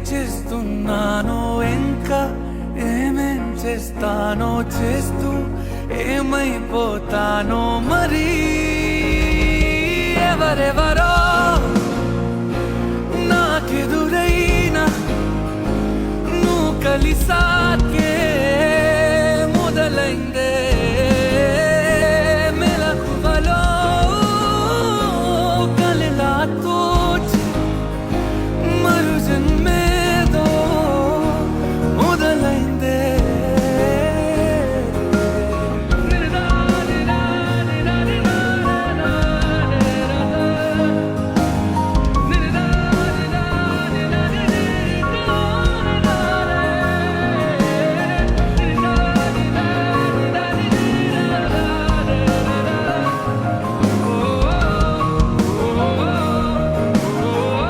చేస్తున్నానో ఇంకా ఏమేం చేస్తానో చేస్తూ ఏమైపోతానో మరి ఎవరెవరో నాకెదురైనా నువ్వు కలిసా